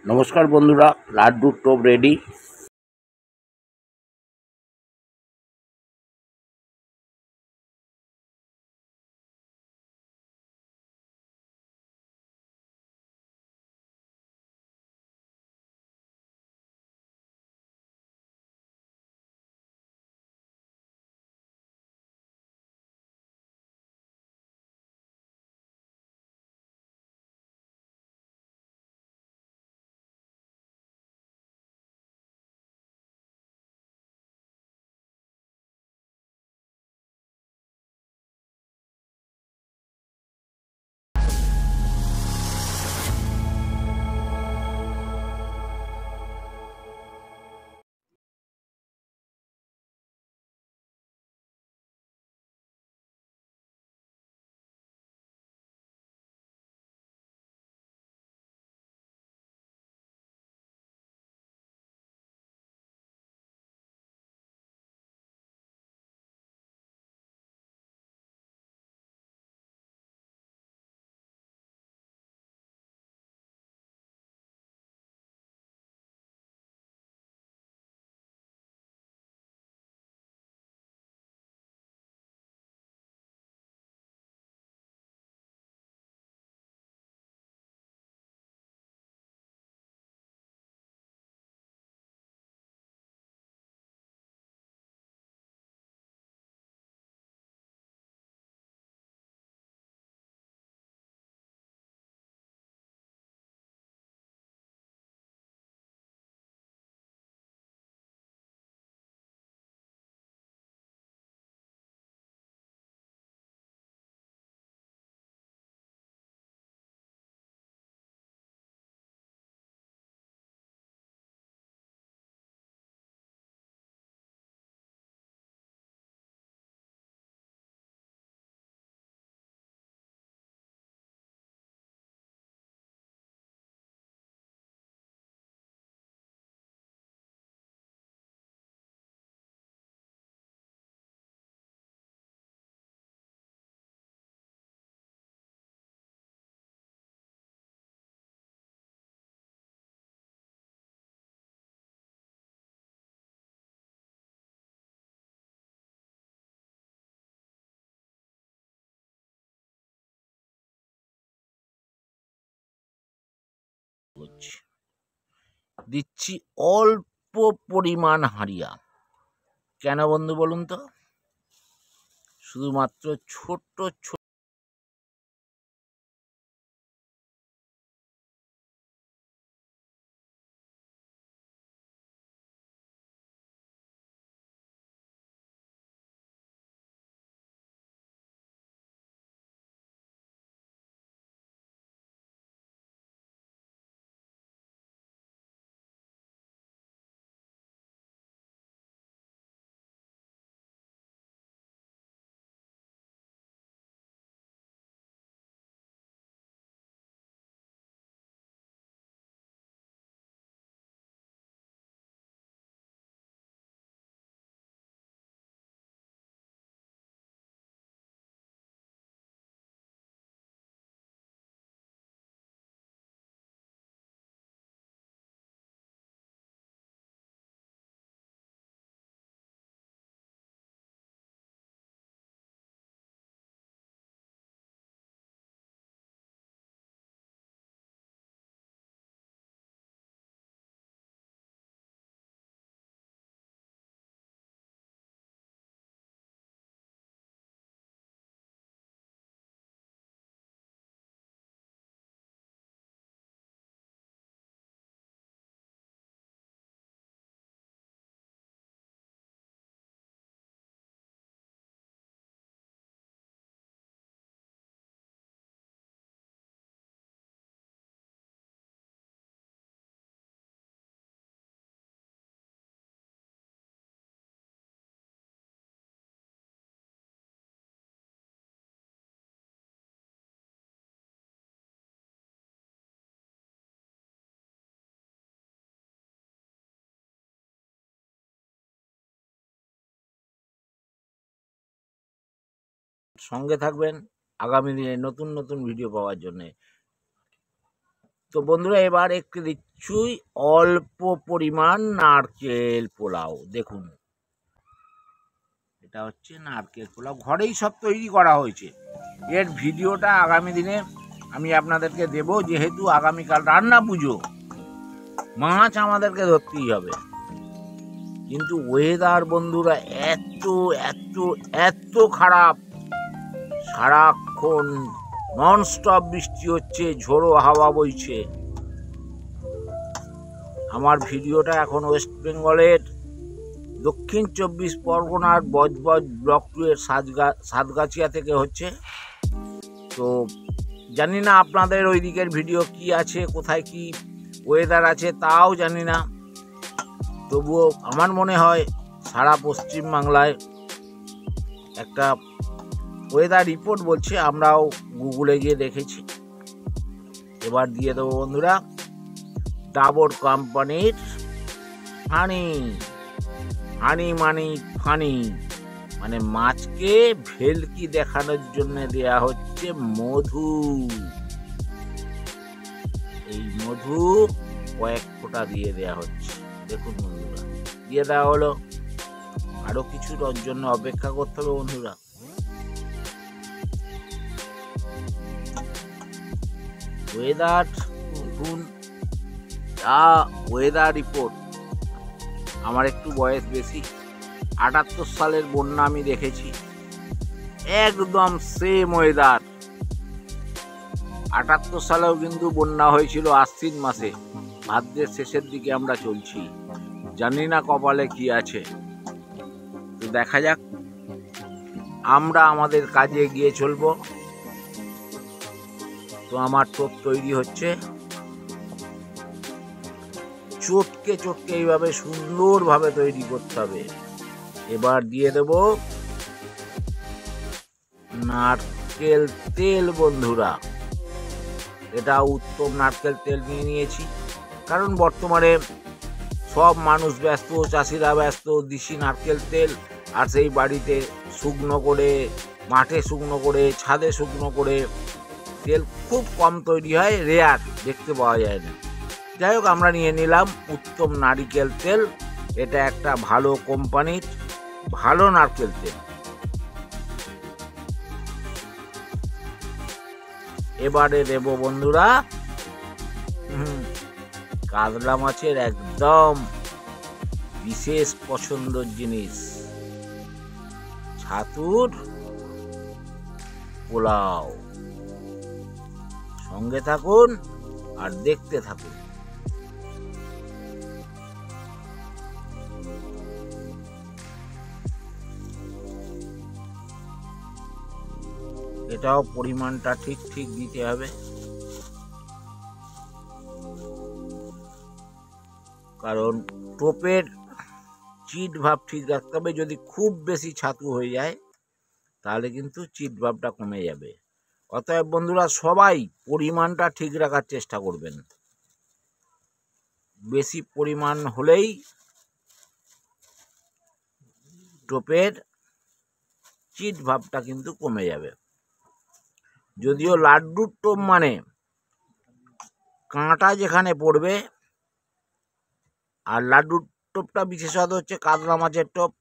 নমস্কার বন্ধুরা, লাড্ডুর টোপ রেডি। দিচ্ছি অল্প পরিমাণ হারিয়া। কেন বন্ধু বলুন তো? শুধুমাত্র ছোট্ট ছোট সঙ্গে থাকবেন আগামী দিনে নতুন নতুন ভিডিও পাওয়ার জন্য। তো বন্ধুরা এবার একটু দিচ্ছি অল্প পরিমাণ নারকেল পোলাও। দেখুন এটা হচ্ছে নারকেল পোলাও, ঘরেই সব তৈরি করা হয়েছে। এর ভিডিওটা আগামী দিনে আমি আপনাদেরকে দেব, যেহেতু আগামীকাল রান্না পুজো, মাছ আমাদেরকে ধরতেই হবে। কিন্তু ওয়েদার বন্ধুরা এত এত এত খারাপ, সারাক্ষণ ননস্টপ বৃষ্টি হচ্ছে, ঝোড়ো হাওয়া বইছে। আমার ভিডিওটা এখন ওয়েস্ট বেঙ্গলের দক্ষিণ 24 পরগনার বজবজ ব্লক 2 এর সাতগাছিয়া থেকে হচ্ছে। তো জানি না আপনাদের ওই দিকের ভিডিও কি আছে, কোথায় কি ওয়েদার আছে তাও জানি না। তবুও আমার মনে হয় সারা পশ্চিম বাংলায় একটা ওয়েদার রিপোর্ট বলছে, আমরাও গুগলে গিয়ে দেখেছি। এবার দিয়ে দেবো বন্ধুরা ডাবর কোম্পানির হানি। হানি মানে ফানি, মানে মাছকে ভেলকি দেখানোর জন্য দেয়া হচ্ছে মধু। এই মধু কয়েক ফোঁটা দিয়ে দেয়া হচ্ছে। দেখুন বন্ধুরা দিয়ে দেওয়া হলো, আরো কিছুর জন্য অপেক্ষা করতে হবে বন্ধুরা। Weather weather report. আমার একটু বয়স বেশি, 78 সালের বন্যা আমি দেখেছি, একদম সেম ওয়েদার। 78 সালেও কিন্তু বন্যা হয়েছিল আশ্বিন মাসে, ভাদ্রের শেষের দিকে আমরা চলছি, জানি না কপালে কি আছে। তো দেখা যাক, আমরা আমাদের কাজে এগিয়ে চলবো। তো আমার টোপ তৈরি হচ্ছে, চটকে চটকে এইভাবে সুন্দরভাবে তৈরি করতে হবে। এবার দিয়ে দেব নারকেল তেল বন্ধুরা। এটা উত্তম নারকেল তেল নিয়ে নিয়েছি, কারণ বর্তমানে সব মানুষ ব্যস্ত, চাষিরা ব্যস্ত, দেশি নারকেল তেল আর সেই বাড়িতে শুকনো করে, মাঠে শুকনো করে, ছাদে শুকনো করে তেল খুব কম তৈরি হয়, রেয়ার, দেখতে পাওয়া যায় না। যাই হোক, আমরা নিয়ে নিলাম উত্তম নারিকেল তেল। এটা একটা ভালো কোম্পানির ভালো নারকেল তেল। এবারে দেব বন্ধুরা কাতলা মাছের একদম বিশেষ পছন্দের জিনিস, ছাতুর পোলাও। সঙ্গে থাকুন আর দেখতে থাকুন। এটাও পরিমাণটা ঠিক ঠিক দিতে হবে, কারণ টোপের চিট ভাব ঠিক রাখতে হবে। যদি খুব বেশি ছাতু হয়ে যায় তাহলে কিন্তু চিট ভাবটা কমে যাবে। অতএব বন্ধুরা সবাই পরিমাণটা ঠিক রাখার চেষ্টা করবেন। বেশি পরিমাণ হলেই টোপের চিট ভাবটা কিন্তু কমে যাবে। যদিও লাড্ডুর টোপ মানে কাঁটা যেখানে পড়বে, আর লাড্ডুর টোপটা বিশেষত হচ্ছে কাতলা মাছের টোপ,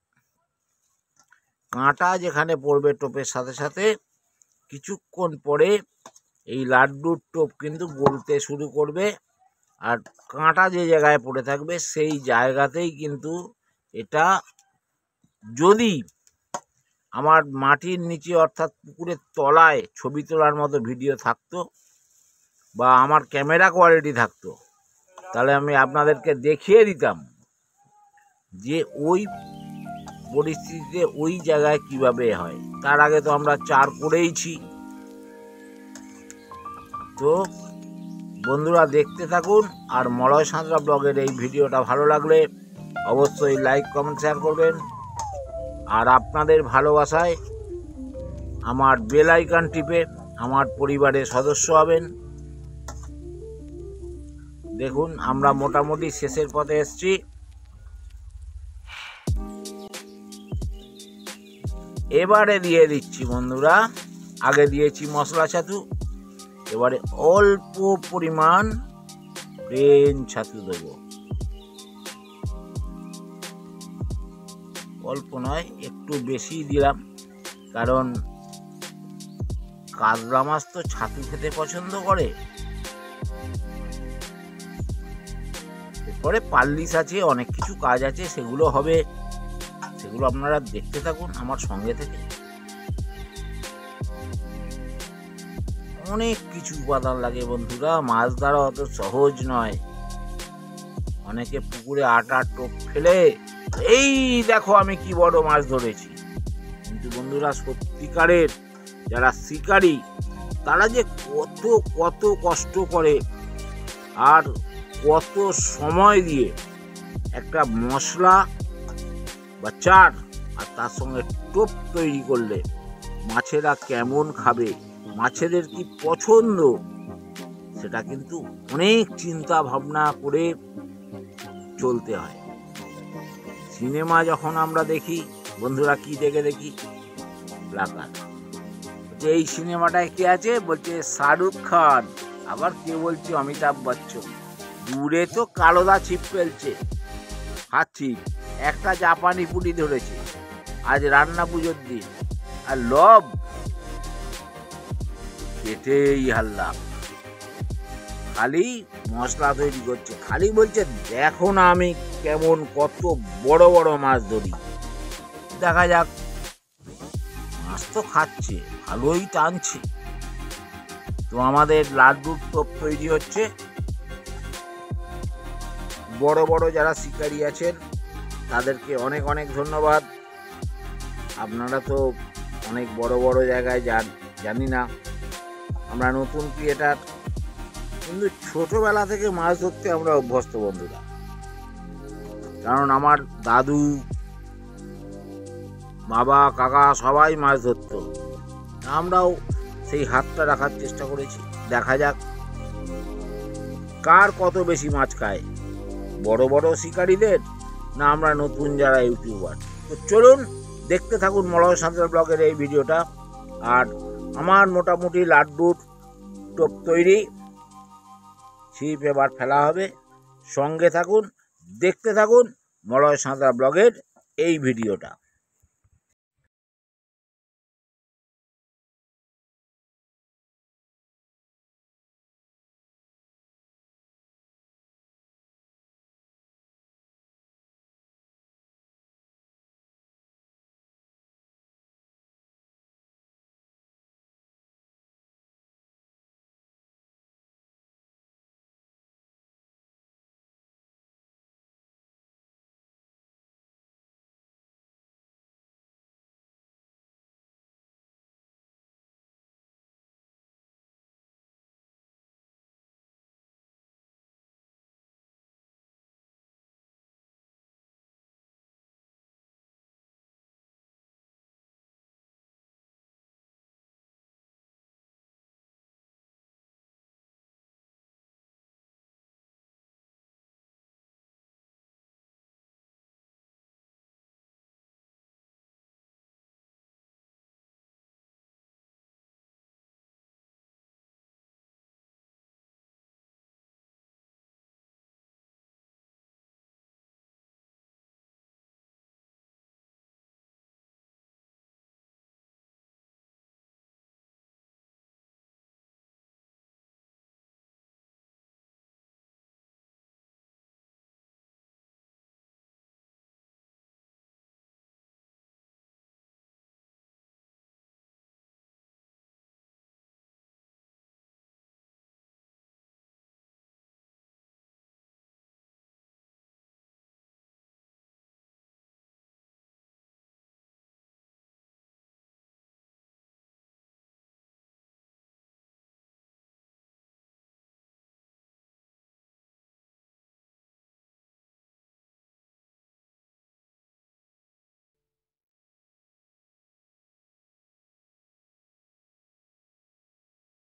কাঁটা যেখানে পড়বে টোপের সাথে সাথে কিছুক্ষণ পরে এই লাড্ডুর টোপ কিন্তু গলতে শুরু করবে, আর কাঁটা যে জায়গায় পড়ে থাকবে সেই জায়গাতেই কিন্তু এটা, যদি আমার মাটির নিচে অর্থাৎ পুকুরের তলায় ছবি তোলার মতো ভিডিও থাকতো বা আমার ক্যামেরা কোয়ালিটি থাকতো, তাহলে আমি আপনাদেরকে দেখিয়ে দিতাম যে ওই পরিস্থিতিতে ওই জায়গায় কিভাবে হয়। তার আগে তো আমরা চার করেইছি। তো বন্ধুরা দেখতে থাকুন, আর মলয় সাঁতরা ব্লগের এই ভিডিওটা ভালো লাগলে অবশ্যই লাইক, কমেন্ট, শেয়ার করবেন। আর আপনাদের ভালোবাসায় আমার বেল আইকন টিপে আমার পরিবারের সদস্য হবেন। দেখুন আমরা মোটামুটি শেষের পথে এসেছি। এবারে দিয়ে দিচ্ছি বন্ধুরা, আগে দিয়েছি মশলা ছাতু, এবারে অল্প পরিমাণ প্লেন ছাতু দেবো, অল্প নয় একটু বেশি দিলাম, কারণ কাতলা মাছ তো ছাতু খেতে পছন্দ করে। এরপরে পাল্লিশ আছে, অনেক কিছু কাজ আছে, সেগুলো হবে, সেগুলো আপনারা দেখতে থাকুন আমার সঙ্গে থেকে। অনেক কিছু উপাদান লাগে বন্ধুরা, মাছ ধরা অত সহজ নয়। অনেকে পুকুরে আটা টোপ ফেলে এই দেখো আমি কি বড় মাছ ধরেছি, কিন্তু বন্ধুরা সত্যিকারের যারা শিকারী তারা যে কত কত কষ্ট করে আর কত সময় দিয়ে একটা মশলা বা চার আর তার সঙ্গে টোপ তৈরি করলে মাছেরা কেমন খাবে, মাছেদের কি পছন্দ, সেটা কিন্তু অনেক চিন্তা ভাবনা করে চলতে হয়। সিনেমা যখন আমরা দেখি বন্ধুরা, কি দেখি ব্লাকার, এই সিনেমাটায় কে আছে বলছে শাহরুখ খান, আবার কে বলছে অমিতাভ বচ্চন। দূরে তো কালোদা ছিপ ফেলছে, হাতছি একটা জাপানি পুটি ধরেছে, আজ রান্না পুজোর দিন, আর লব পেটেই হাল্লা, খালি মশলা তৈরি করছে, খালি বলছে দেখো না আমি কেমন কত বড় বড় মাছ ধরি। দেখা যাক, মাছ তো খাচ্ছে, ভালোই টানছে। তো আমাদের লাড্ডুর টোপ তৈরি হচ্ছে। বড় বড় যারা শিকারী আছেন তাদেরকে অনেক অনেক ধন্যবাদ। আপনারা তো অনেক বড় বড় জায়গায় যান, জানি না, আমরা নতুন ক্রিয়েটার, কিন্তু ছোটবেলা থেকে মাছ ধরতে আমরা অভ্যস্ত বন্ধুরা। কারণ আমার দাদু, বাবা, কাকা সবাই মাছ ধরতো, আমরাও সেই হাতটা রাখার চেষ্টা করেছি। দেখা যাক কার কত বেশি মাছ খায়, বড় বড় শিকারীদের না আমরা নতুন যারা ইউটিউবার। তো চলুন দেখতে থাকুন মলয় সাঁতরা ব্লগের এই ভিডিওটা। আর আমার মোটামুটি লাড্ডুর টোপ তৈরি, ছিপ এবার ফেলা হবে, সঙ্গে থাকুন, দেখতে থাকুন মলয় সাঁতরা ব্লগের এই ভিডিওটা।